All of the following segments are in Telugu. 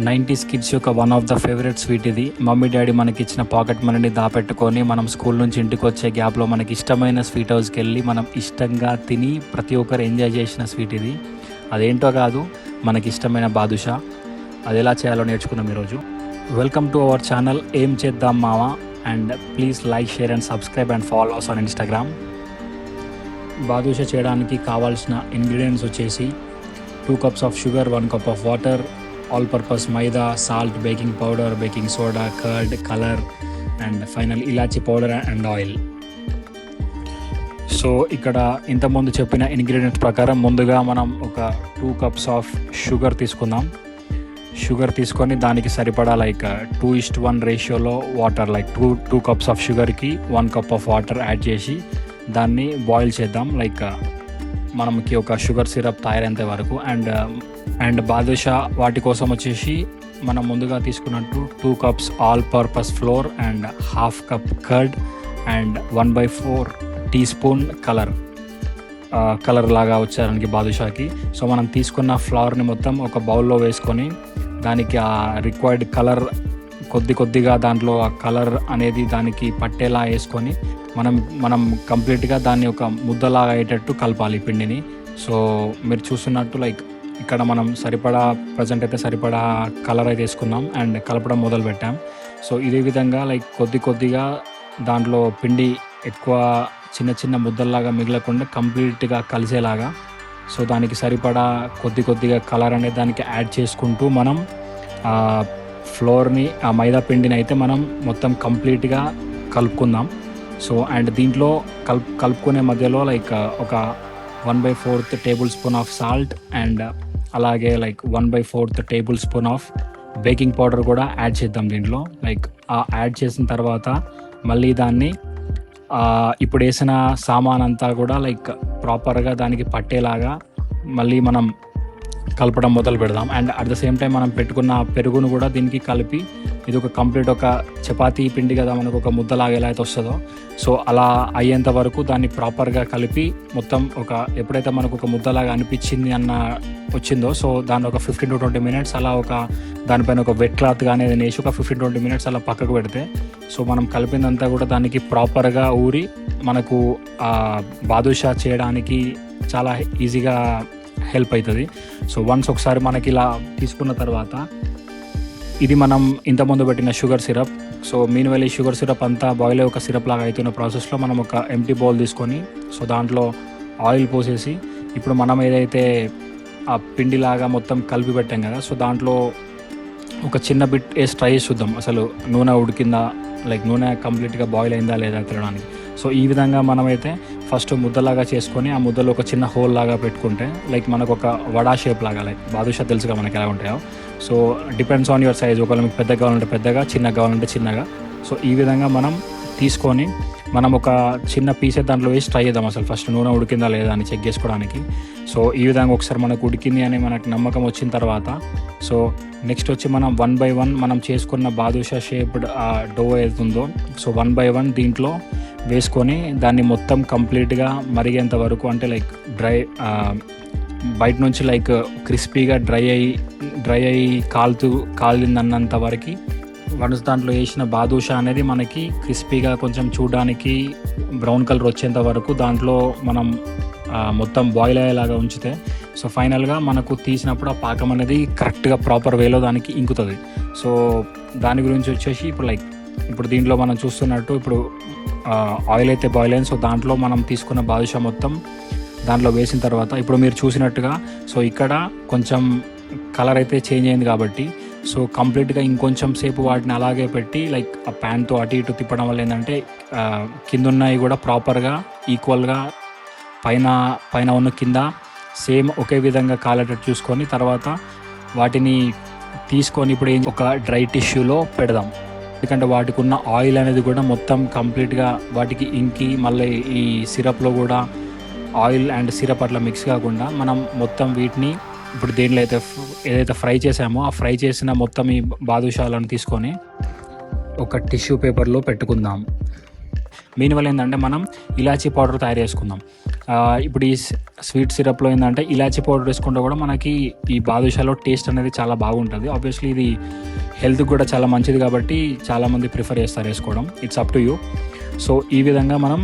90s కిడ్స్ యొక్క one of the favourite sweet ఇది. మమ్మీ డాడీ మనకి ఇచ్చిన పాకెట్ మనీని దాపెట్టుకొని మనం స్కూల్ నుంచి ఇంటికి వచ్చే గ్యాప్లో మనకి ఇష్టమైన స్వీట్ హౌస్కి వెళ్ళి మనం ఇష్టంగా తిని ప్రతి ఒక్కరు ఎంజాయ్ చేసిన స్వీట్ ఇది. అదేంటో కాదు, మనకి ఇష్టమైన బాదుషా. అది ఎలా చేయాలో నేర్చుకున్నాం ఈరోజు. వెల్కమ్ టు అవర్ ఛానల్ ఏం చేద్దాం మావా, and please like, share and subscribe and follow us on Instagram. Badusha చేయడానికి కావాల్సిన ఇంగ్రీడియంట్స్ వచ్చేసి 2 cups of sugar, 1 cup of water, all purpose maida, salt, baking powder, baking soda, curd, colour and final ఇలాచీ పౌడర్ అండ్ ఆయిల్. సో ఇక్కడ ఇంతకుముందు చెప్పిన ఇంగ్రీడియంట్స్ ప్రకారం ముందుగా మనం ఒక 2 cups ఆఫ్ షుగర్ తీసుకుందాం. షుగర్ తీసుకొని దానికి సరిపడా 2:1 రేషియోలో వాటర్, 2 cups ఆఫ్ షుగర్కి 1 cup ఆఫ్ వాటర్ యాడ్ చేసి దాన్ని బాయిల్ చేద్దాం. మనకి ఒక షుగర్ సిరప్ తయారైనంత వరకు. అండ్ బాదుషా వాటి కోసం వచ్చేసి మనం ముందుగా తీసుకున్నట్టు 2 cups all purpose floor and 1/2 cup curd and 1/4 teaspoon colour లాగా వచ్చేదానికి బాదుషాకి. సో మనం తీసుకున్న ఫ్లవర్ని మొత్తం ఒక బౌల్లో వేసుకొని దానికి ఆ రిక్వైర్డ్ కలర్ కొద్దిగా దాంట్లో ఆ కలర్ అనేది దానికి పట్టేలా వేసుకొని మనం కంప్లీట్గా దాన్ని ఒక ముద్దలాగా అయ్యేటట్టు కలపాలి పిండిని. సో మీరు చూస్తున్నట్టు ఇక్కడ మనం ప్రజెంట్ అయితే సరిపడా కలర్ అయితే వేసుకున్నాం అండ్ కలపడం మొదలు పెట్టాం. సో ఇదే విధంగా కొద్దిగా దాంట్లో పిండి ఎక్కువ చిన్న ముద్దల్లాగా మిగలకుండా కంప్లీట్గా కలిసేలాగా, సో దానికి సరిపడా కొద్దిగా కలర్ అనేది దానికి యాడ్ చేసుకుంటూ మనం ఫ్లోర్ని, ఆ మైదా పిండిని అయితే మనం మొత్తం కంప్లీట్గా కలుపుకుందాం. సో అండ్ దీంట్లో కలుపుకునే మధ్యలో ఒక 1/4 table spoon of salt and అలాగే 1/4 table spoon of baking powder కూడా యాడ్ చేద్దాం దీంట్లో. ఆ యాడ్ చేసిన తర్వాత మళ్ళీ దాన్ని ఇప్పుడు వేసిన సామాన్ అంతా కూడా ప్రాపర్గా దానికి పట్టేలాగా మళ్ళీ మనం కలపడం మొదలు పెడదాం. And at the same time మనం పెట్టుకున్న పెరుగును కూడా దీనికి కలిపి, ఇది ఒక కంప్లీట్ ఒక చపాతీ పిండి కదా మనకు ఒక ముద్దలాగా ఎలా అయితే వస్తుందో, సో అలా అయ్యేంత వరకు దాన్ని ప్రాపర్గా కలిపి మొత్తం ఎప్పుడైతే మనకు ఒక ముద్దలాగా వచ్చిందో సో దాన్ని ఒక 15 to 20 minutes అలా దానిపైన ఒక వెట్ క్లాత్ కానీ ఏదైనా వేసి ఒక 15 to 20 minutes అలా పక్కకు పెడితే, సో మనం కలిపిందంతా కూడా దానికి ప్రాపర్గా ఊరి మనకు బాదుషా చేయడానికి చాలా ఈజీగా హెల్ప్ అవుతుంది. సో వన్స్ ఒకసారి మనకి ఇలా తీసుకున్న తర్వాత ఇది మనం ఇంతకుముందు పెట్టిన షుగర్ సిరప్. సో మీన్వెల్ ఈ షుగర్ సిరప్ అంతా బాయిల్ అయ్యి ఒక సిరప్ లాగా అవుతున్న ప్రాసెస్లో మనం ఒక ఎంటీ బౌల్ తీసుకొని సో దాంట్లో ఆయిల్ పోసేసి ఇప్పుడు మనం ఏదైతే ఆ పిండిలాగా మొత్తం కలిపి పెట్టాం కదా, సో దాంట్లో ఒక చిన్న బిట్ వేసి ట్రై చేసి చూద్దాం అసలు నూనె ఉడికిందా, నూనె కంప్లీట్గా బాయిల్ అయిందా లేదా తినడానికి. సో ఈ విధంగా మనమైతే ఫస్ట్ ముద్దలాగా చేసుకొని ఆ ముద్దలో ఒక చిన్న హోల్ లాగా పెట్టుకుంటే మనకు ఒక వడా షేప్ లాగా, బాదుషా తెలుసుగా మనకి ఎలా ఉంటాయో. So depends on your size, ఒకవేళ మీకు పెద్దగా కావాలంటే పెద్దగా, చిన్నగా కావాలంటే చిన్నగా. సో ఈ విధంగా మనం తీసుకొని మనం ఒక చిన్న పీసే దాంట్లో వేసి ట్రై చేద్దాం అసలు ఫస్ట్ నూనె ఉడికిందా లేదా అని చెక్ చేసుకోవడానికి. సో ఈ విధంగా ఒకసారి మనకు ఉడికింది అని మనకు నమ్మకం వచ్చిన తర్వాత, సో నెక్స్ట్ వచ్చి మనం 1 by 1 మనం చేసుకున్న బాదుషా షేప్డ్ డో ఏదుందో సో 1 by 1 దీంట్లో వేసుకొని దాన్ని మొత్తం కంప్లీట్గా మరిగేంత వరకు, అంటే బయట నుంచి క్రిస్పీగా డ్రై అయ్యి కాలిందన్నంత వరకు వన్స్ దాంట్లో వేసిన బాదుషా అనేది మనకి క్రిస్పీగా కొంచెం చూడడానికి బ్రౌన్ కలర్ వచ్చేంత వరకు దాంట్లో మనం మొత్తం బాయిల్ అయ్యేలాగా ఉంచితే, సో ఫైనల్గా మనకు తీసినప్పుడు ఆ పాకం అనేది కరెక్ట్గా ప్రాపర్ వేలో దానికి ఇంకుతుంది. సో దాని గురించి వచ్చేసి ఇప్పుడు దీంట్లో మనం చూస్తున్నట్టు ఇప్పుడు ఆయిల్ అయితే బాయిల్ అయింది. సో దాంట్లో మనం తీసుకున్న బాదుషా మొత్తం దాంట్లో వేసిన తర్వాత ఇప్పుడు మీరు చూసినట్టుగా సో ఇక్కడ కొంచెం కలర్ అయితే చేంజ్ అయింది కాబట్టి, సో కంప్లీట్గా ఇంకొంచెం సేపు వాటిని అలాగే పెట్టి ఆ ప్యాన్తో అటు ఇటు తిప్పడం వల్ల ఏంటంటే కిందున్నవి కూడా ప్రాపర్గా ఈక్వల్గా పైన ఉన్న కింద సేమ్ ఒకే విధంగా కాలేటట్టు చూసుకొని తర్వాత వాటిని తీసుకొని ఇప్పుడు ఒక డ్రై టిష్యూలో పెడదాం. ఎందుకంటే వాటికి ఉన్న ఆయిల్ అనేది కూడా మొత్తం కంప్లీట్గా వాటికి ఇంకి మళ్ళీ ఈ సిరప్లో కూడా ఆయిల్ అండ్ సిరప్ అట్లా మిక్స్ కాకుండా మనం మొత్తం వీటిని ఇప్పుడు దేనిలో ఏదైతే ఫ్రై చేసామో ఆ ఫ్రై చేసిన మొత్తం ఈ బాదుషాలను తీసుకొని ఒక టిష్యూ పేపర్లో పెట్టుకుందాం. మీన్ వల్ల ఏంటంటే మనం ఇలాచీ పౌడర్ తయారు చేసుకుందాం. ఇప్పుడు ఈ స్వీట్ సిరప్లో ఏంటంటే ఇలాచీ పౌడర్ వేసుకుంటే కూడా మనకి ఈ బాదుషాలో టేస్ట్ అనేది చాలా బాగుంటుంది. ఆబ్వియస్లీ ఇది హెల్త్కి కూడా చాలా మంచిది కాబట్టి చాలామంది ప్రిఫర్ చేస్తారు వేసుకోవడం. It's up to you. So ఈ విధంగా మనం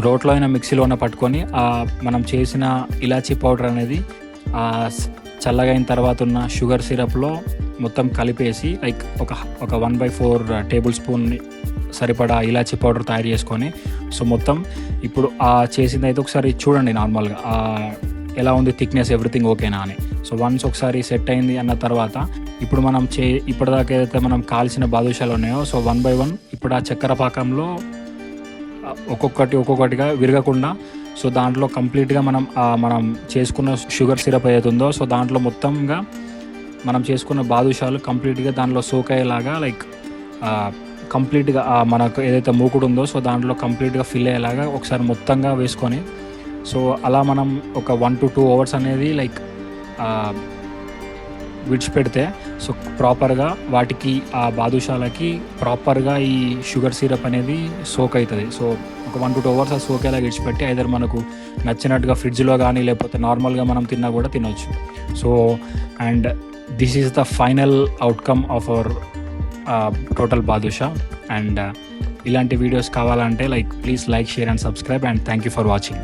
రోట్లో అయినా మిక్సీలో అయినా పట్టుకొని మనం చేసిన ఇలాచీ పౌడర్ అనేది చల్లగా అయిన తర్వాత ఉన్న షుగర్ సిరప్లో మొత్తం కలిపేసి లైక్ ఒక 1/4 టేబుల్ స్పూన్ సరిపడా ఇలాచీ పౌడర్ తయారు చేసుకొని, సో మొత్తం ఇప్పుడు చేసింది అయితే ఒకసారి చూడండి నార్మల్గా ఎలా ఉంది థిక్నెస్, ఎవ్రీథింగ్ ఓకేనా అని. సో వన్స్ ఒకసారి సెట్ అయింది అన్న తర్వాత ఇప్పుడు మనం ఇప్పటిదాకా ఏదైతే మనం కాల్చిన బాదుషాలు ఉన్నాయో సో 1 by 1 ఇప్పుడు ఆ చక్కెర పాకంలో ఒక్కొక్కటిగా విరగకుండా సో దాంట్లో కంప్లీట్గా మనం చేసుకున్న షుగర్ సిరప్ ఏదైతుందో సో దాంట్లో మొత్తంగా మనం చేసుకున్న బాదుషాలు కంప్లీట్గా దాంట్లో సోక్ అయ్యేలాగా లైక్ కంప్లీట్గా మనకు ఏదైతే మూకుడు ఉందో సో దాంట్లో కంప్లీట్గా ఫిల్ అయ్యేలాగా ఒకసారి మొత్తంగా వేసుకొని సో అలా మనం ఒక 1 to 2 hours అనేది లైక్ విడిచిపెడితే సో ప్రాపర్గా వాటికి ఆ బాదుషాలకి ప్రాపర్గా ఈ షుగర్ సిరప్ అనేది సోక్ అవుతుంది. సో ఒక 1 to 2 hours ఆ సోక్ అలా విడిచిపెట్టి ఐదర్ మనకు నచ్చినట్టుగా ఫ్రిడ్జ్లో కానీ లేకపోతే నార్మల్గా మనం తిన్నా కూడా తినవచ్చు. So and this is the final outcome of our total badusha. And ఇలాంటి వీడియోస్ కావాలంటే please like, share and subscribe. And thank you for watching.